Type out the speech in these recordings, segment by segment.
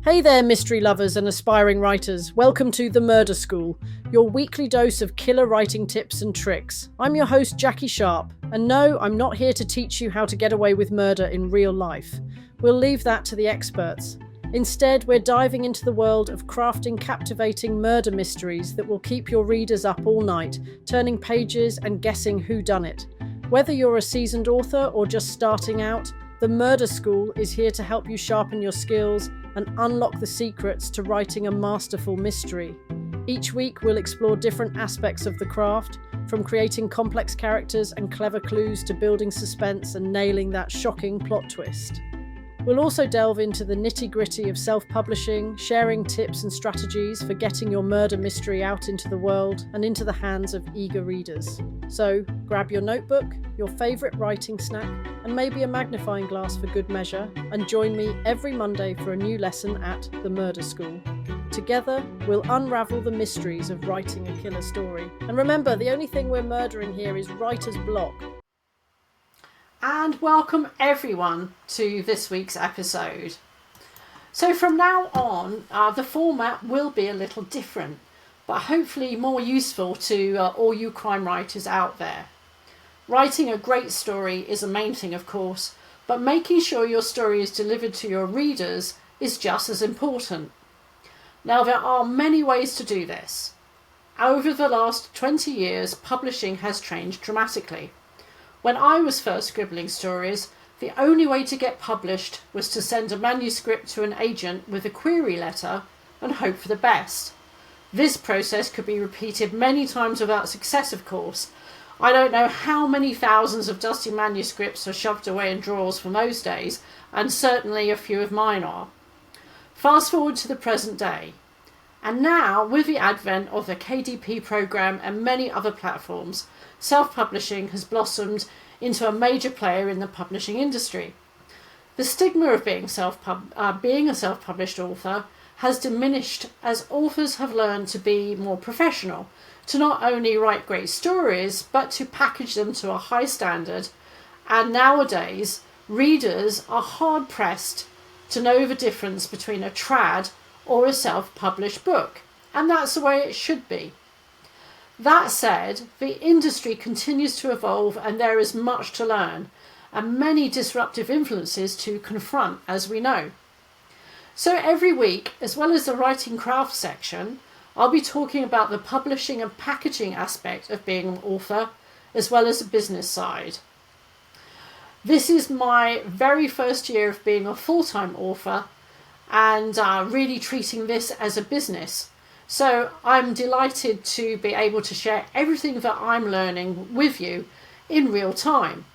Hey there, mystery lovers and aspiring writers. Welcome to The Murder School, your weekly dose of killer writing tips and tricks. I'm your host, Jackie Sharp, and no, I'm not here to teach you how to get away with murder in real life. We'll leave that to the experts. Instead, we're diving into the world of crafting captivating murder mysteries that will keep your readers up all night, turning pages and guessing who done it. Whether you're a seasoned author or just starting out, The Murder School is here to help you sharpen your skills and unlock the secrets to writing a masterful mystery. Each week we'll explore different aspects of the craft, from creating complex characters and clever clues to building suspense and nailing that shocking plot twist. We'll also delve into the nitty-gritty of self-publishing, sharing tips and strategies for getting your murder mystery out into the world and into the hands of eager readers. So grab your notebook, your favourite writing snack, and maybe a magnifying glass for good measure, and join me every Monday for a new lesson at The Murder School. Together, we'll unravel the mysteries of writing a killer story. And remember, the only thing we're murdering here is writer's block. And welcome everyone to this week's episode. So from now on, the format will be a little different, but hopefully more useful to all you crime writers out there. Writing a great story is the main thing, of course, but making sure your story is delivered to your readers is just as important. Now, there are many ways to do this. Over the last 20 years, publishing has changed dramatically. When I was first scribbling stories, the only way to get published was to send a manuscript to an agent with a query letter and hope for the best. This process could be repeated many times without success, of course. I don't know how many thousands of dusty manuscripts are shoved away in drawers from those days, and certainly a few of mine are. Fast forward to the present day. And now, with the advent of the KDP program and many other platforms, self-publishing has blossomed into a major player in the publishing industry. The stigma of being a self-published author has diminished as authors have learned to be more professional, to not only write great stories, but to package them to a high standard. And nowadays, readers are hard-pressed to know the difference between a trad or a self-published book, and that's the way it should be. That said, the industry continues to evolve and there is much to learn, and many disruptive influences to confront, as we know. So every week, as well as the writing craft section, I'll be talking about the publishing and packaging aspect of being an author, as well as the business side. This is my very first year of being a full-time author, and really treating this as a business. So I'm delighted to be able to share everything that I'm learning with you in real time.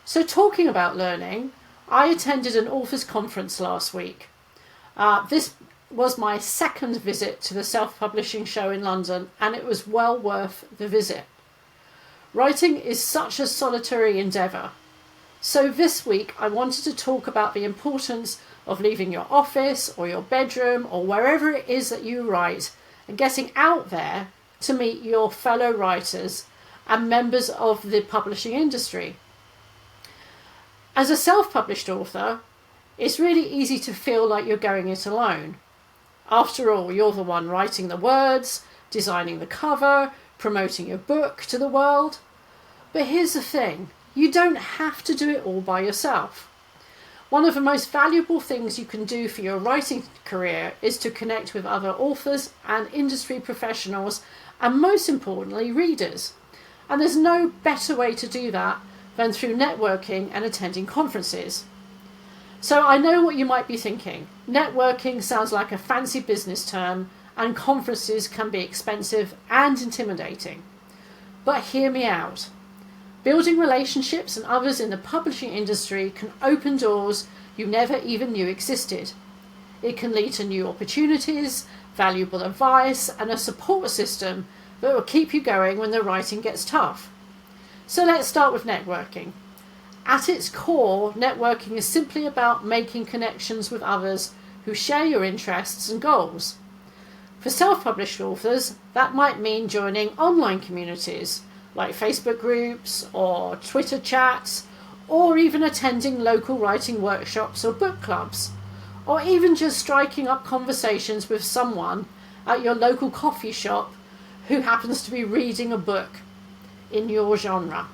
So talking about learning, I attended an authors conference last week. This was my second visit to the self-publishing show in London, and it was well worth the visit. Writing is such a solitary endeavour. So this week I wanted to talk about the importance of leaving your office or your bedroom or wherever it is that you write and getting out there to meet your fellow writers and members of the publishing industry. As a self-published author, it's really easy to feel like you're going it alone. After all, you're the one writing the words, designing the cover, promoting your book to the world. But here's the thing, you don't have to do it all by yourself. One of the most valuable things you can do for your writing career is to connect with other authors and industry professionals, and most importantly, readers. And there's no better way to do that than through networking and attending conferences. So I know what you might be thinking. Networking sounds like a fancy business term, and conferences can be expensive and intimidating. But hear me out. Building relationships and others in the publishing industry can open doors you never even knew existed. It can lead to new opportunities, valuable advice, and a support system that will keep you going when the writing gets tough. So let's start with networking. At its core, networking is simply about making connections with others who share your interests and goals. For self-published authors, that might mean joining online communities, like Facebook groups or Twitter chats, or even attending local writing workshops or book clubs. or even just striking up conversations with someone at your local coffee shop who happens to be reading a book in your genre.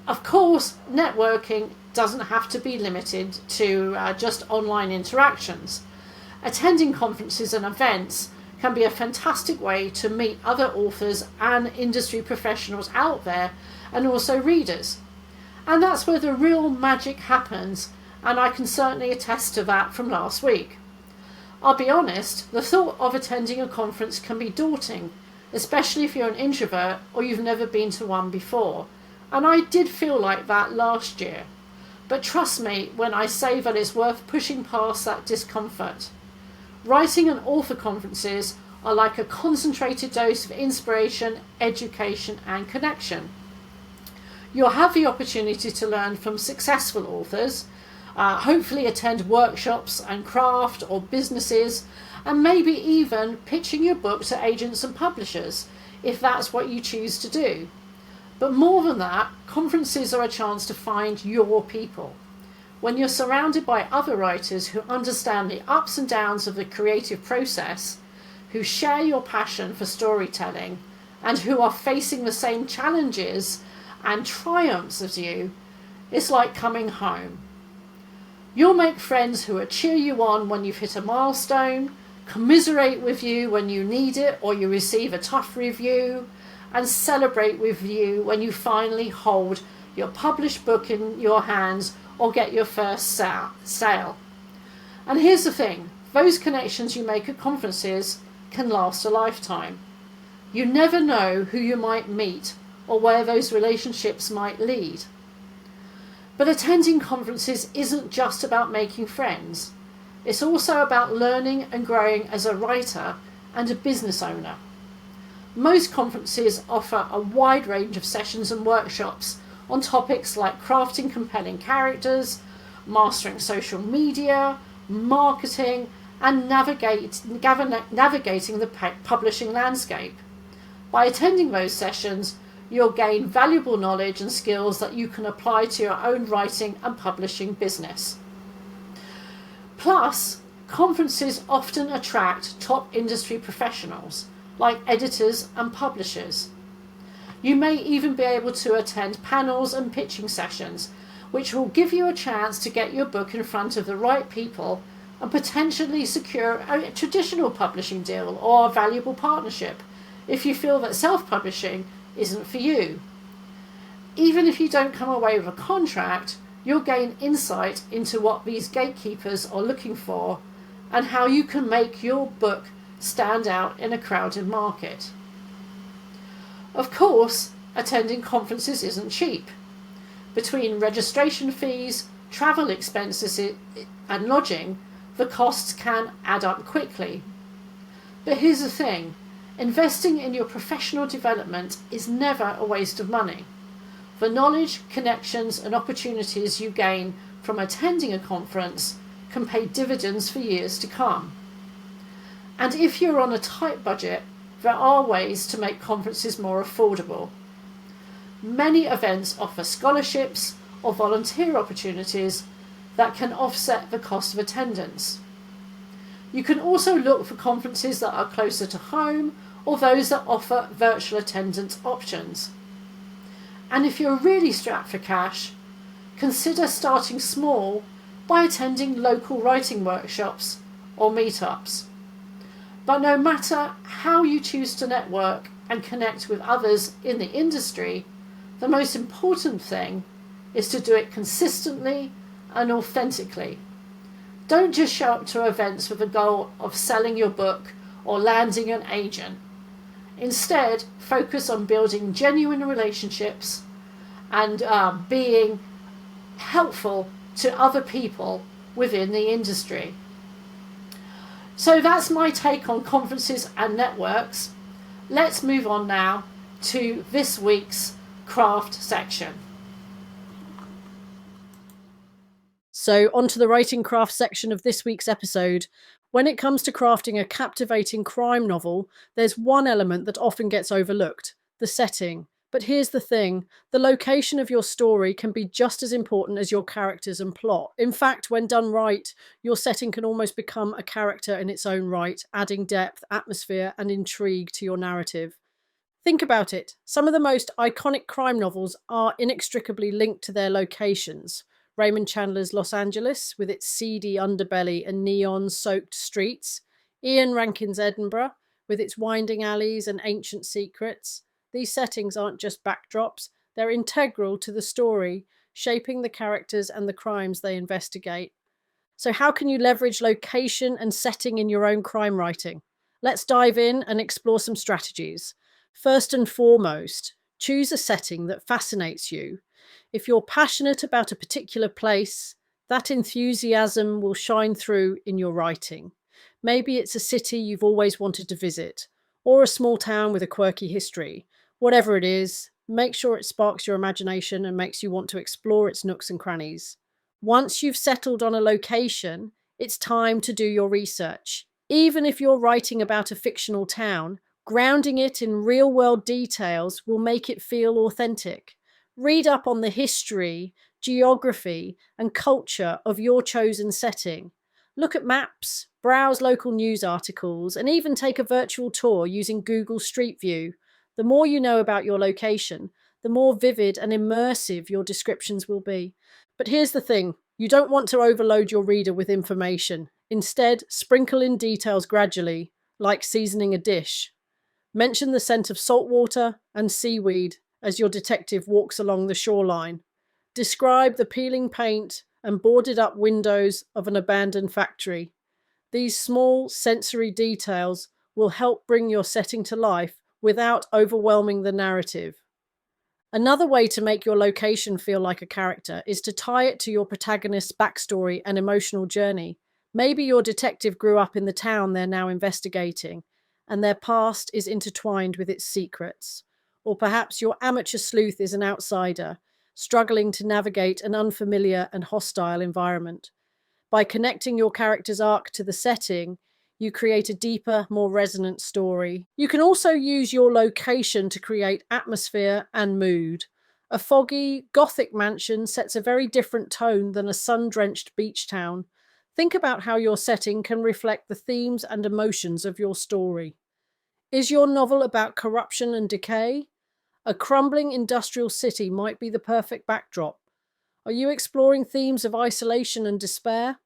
Of course, networking doesn't have to be limited to just online interactions. Attending conferences and events can be a fantastic way to meet other authors and industry professionals out there, and also readers. And that's where the real magic happens, and I can certainly attest to that from last week. I'll be honest, the thought of attending a conference can be daunting, especially if you're an introvert or you've never been to one before. And I did feel like that last year. But trust me when I say that it's worth pushing past that discomfort. Writing and author conferences are like a concentrated dose of inspiration, education and connection. You'll have the opportunity to learn from successful authors, hopefully attend workshops and craft or businesses, and maybe even pitching your book to agents and publishers, if that's what you choose to do. But more than that, conferences are a chance to find your people. When you're surrounded by other writers who understand the ups and downs of the creative process, who share your passion for storytelling, and who are facing the same challenges and triumphs as you, it's like coming home. You'll make friends who will cheer you on when you've hit a milestone, commiserate with you when you need it or you receive a tough review, and celebrate with you when you finally hold your published book in your hands or get your first sale. And here's the thing, those connections you make at conferences can last a lifetime. You never know who you might meet or where those relationships might lead. But attending conferences isn't just about making friends. It's also about learning and growing as a writer and a business owner. Most conferences offer a wide range of sessions and workshops on topics like crafting compelling characters, mastering social media, marketing, and navigating the publishing landscape. By attending those sessions, you'll gain valuable knowledge and skills that you can apply to your own writing and publishing business. Plus, conferences often attract top industry professionals, like editors and publishers. You may even be able to attend panels and pitching sessions, which will give you a chance to get your book in front of the right people and potentially secure a traditional publishing deal or a valuable partnership if you feel that self-publishing isn't for you. Even if you don't come away with a contract, you'll gain insight into what these gatekeepers are looking for and how you can make your book stand out in a crowded market. Of course, attending conferences isn't cheap. Between registration fees, travel expenses and lodging, the costs can add up quickly. But here's the thing, investing in your professional development is never a waste of money. The knowledge, connections and opportunities you gain from attending a conference can pay dividends for years to come. And if you're on a tight budget, there are ways to make conferences more affordable. Many events offer scholarships or volunteer opportunities that can offset the cost of attendance. You can also look for conferences that are closer to home or those that offer virtual attendance options. And if you're really strapped for cash, consider starting small by attending local writing workshops or meetups. But no matter how you choose to network and connect with others in the industry, the most important thing is to do it consistently and authentically. Don't just show up to events with the goal of selling your book or landing an agent. Instead, focus on building genuine relationships and being helpful to other people within the industry. So that's my take on conferences and networks. Let's move on now to this week's craft section. So onto the writing craft section of this week's episode. When it comes to crafting a captivating crime novel, there's one element that often gets overlooked, the setting. But here's the thing, the location of your story can be just as important as your characters and plot. In fact, when done right, your setting can almost become a character in its own right, adding depth, atmosphere, and intrigue to your narrative. Think about it. Some of the most iconic crime novels are inextricably linked to their locations. Raymond Chandler's Los Angeles, with its seedy underbelly and neon soaked streets. Ian Rankin's Edinburgh, with its winding alleys and ancient secrets. These settings aren't just backdrops, they're integral to the story, shaping the characters and the crimes they investigate. So, how can you leverage location and setting in your own crime writing? Let's dive in and explore some strategies. First and foremost, choose a setting that fascinates you. If you're passionate about a particular place, that enthusiasm will shine through in your writing. Maybe it's a city you've always wanted to visit, or a small town with a quirky history. Whatever it is, make sure it sparks your imagination and makes you want to explore its nooks and crannies. Once you've settled on a location, it's time to do your research. Even if you're writing about a fictional town, grounding it in real world details will make it feel authentic. Read up on the history, geography, and culture of your chosen setting. Look at maps, browse local news articles, and even take a virtual tour using Google Street View. The more you know about your location, the more vivid and immersive your descriptions will be. But here's the thing, you don't want to overload your reader with information. Instead, sprinkle in details gradually, like seasoning a dish. Mention the scent of salt water and seaweed as your detective walks along the shoreline. Describe the peeling paint and boarded up windows of an abandoned factory. These small sensory details will help bring your setting to life without overwhelming the narrative. Another way to make your location feel like a character is to tie it to your protagonist's backstory and emotional journey. Maybe your detective grew up in the town they're now investigating, and their past is intertwined with its secrets. Or perhaps your amateur sleuth is an outsider, struggling to navigate an unfamiliar and hostile environment. By connecting your character's arc to the setting, you create a deeper, more resonant story. You can also use your location to create atmosphere and mood. A foggy, gothic mansion sets a very different tone than a sun drenched beach town. Think about how your setting can reflect the themes and emotions of your story. Is your novel about corruption and decay? A crumbling industrial city might be the perfect backdrop. Are you exploring themes of isolation and despair?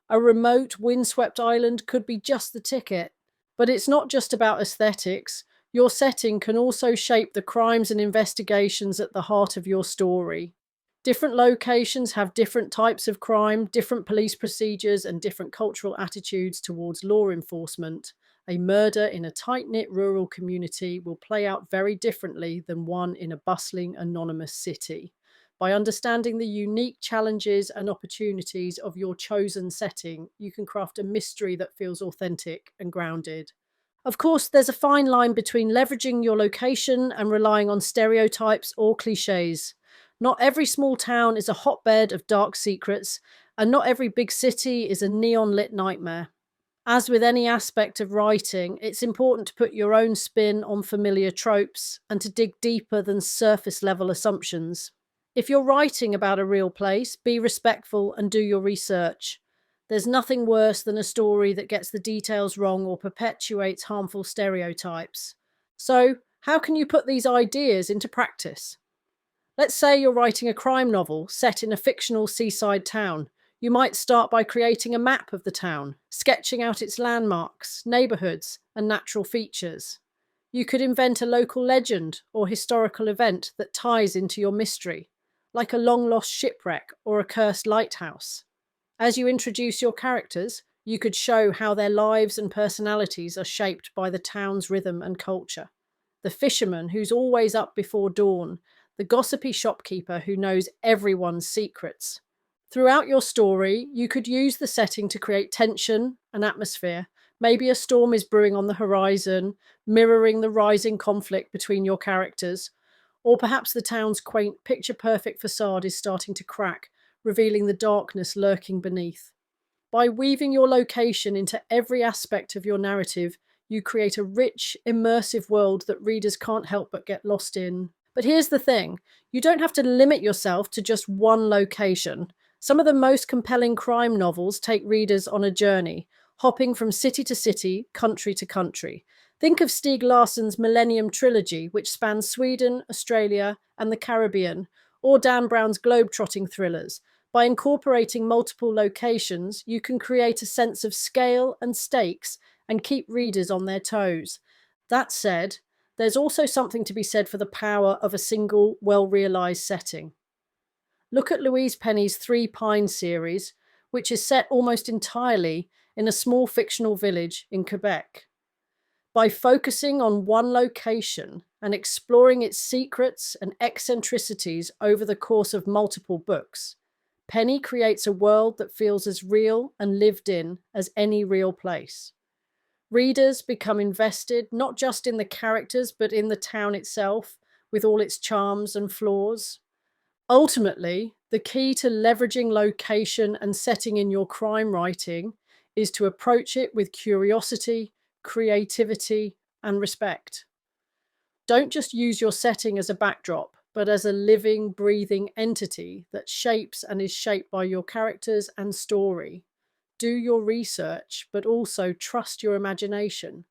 A remote, windswept island could be just the ticket. But it's not just about aesthetics. Your setting can also shape the crimes and investigations at the heart of your story. Different locations have different types of crime, different police procedures, and different cultural attitudes towards law enforcement. A murder in a tight knit rural community will play out very differently than one in a bustling, anonymous city. By understanding the unique challenges and opportunities of your chosen setting, you can craft a mystery that feels authentic and grounded. Of course, there's a fine line between leveraging your location and relying on stereotypes or cliches. Not every small town is a hotbed of dark secrets, and not every big city is a neon lit nightmare. As with any aspect of writing, it's important to put your own spin on familiar tropes and to dig deeper than surface level assumptions. If you're writing about a real place, be respectful and do your research. There's nothing worse than a story that gets the details wrong or perpetuates harmful stereotypes. So, how can you put these ideas into practice? Let's say you're writing a crime novel set in a fictional seaside town. You might start by creating a map of the town, sketching out its landmarks, neighbourhoods, and natural features. You could invent a local legend or historical event that ties into your mystery, like a long lost shipwreck or a cursed lighthouse. As you introduce your characters, you could show how their lives and personalities are shaped by the town's rhythm and culture. The fisherman who's always up before dawn, the gossipy shopkeeper who knows everyone's secrets. Throughout your story, you could use the setting to create tension and atmosphere. Maybe a storm is brewing on the horizon, mirroring the rising conflict between your characters. Or perhaps the town's quaint, picture perfect facade is starting to crack, revealing the darkness lurking beneath. By weaving your location into every aspect of your narrative, you create a rich, immersive world that readers can't help but get lost in. But here's the thing, you don't have to limit yourself to just one location. Some of the most compelling crime novels take readers on a journey, hopping from city to city, country to country. Think of Stieg Larsson's Millennium Trilogy, which spans Sweden, Australia, and the Caribbean, or Dan Brown's globe-trotting thrillers. By incorporating multiple locations, you can create a sense of scale and stakes and keep readers on their toes. That said, there's also something to be said for the power of a single, well-realised setting. Look at Louise Penny's Three Pines series, which is set almost entirely in a small fictional village in Quebec. By focusing on one location and exploring its secrets and eccentricities over the course of multiple books, Penny creates a world that feels as real and lived in as any real place. Readers become invested not just in the characters but in the town itself, with all its charms and flaws. Ultimately, the key to leveraging location and setting in your crime writing is to approach it with curiosity, creativity, and respect. Don't just use your setting as a backdrop, but as a living, breathing entity that shapes and is shaped by your characters and story. Do your research, but also trust your imagination.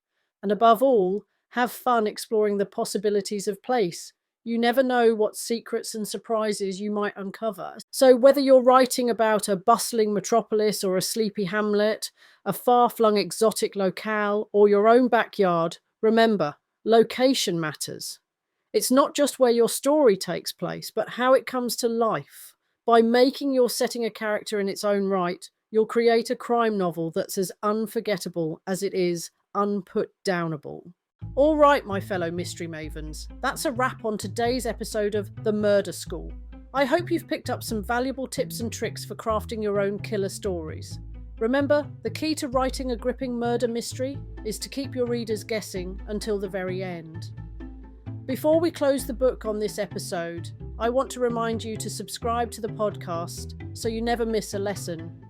And above all, have fun exploring the possibilities of place. You never know what secrets and surprises you might uncover. So whether you're writing about a bustling metropolis or a sleepy hamlet, a far-flung exotic locale, or your own backyard, remember, location matters. It's not just where your story takes place, but how it comes to life. By making your setting a character in its own right, you'll create a crime novel that's as unforgettable as it is unputdownable. All right, my fellow mystery mavens, that's a wrap on today's episode of The Murder School. I hope you've picked up some valuable tips and tricks for crafting your own killer stories. Remember, the key to writing a gripping murder mystery is to keep your readers guessing until the very end. Before we close the book on this episode, I want to remind you to subscribe to the podcast so you never miss a lesson.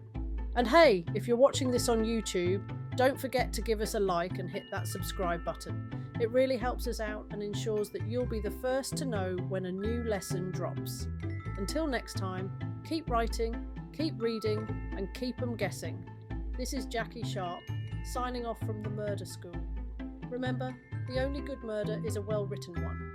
And hey, if you're watching this on YouTube, don't forget to give us a like and hit that subscribe button. It really helps us out and ensures that you'll be the first to know when a new lesson drops. Until next time, keep writing, keep reading, and keep 'em guessing. This is Jackie Sharp, signing off from The Murder School. Remember, the only good murder is a well-written one.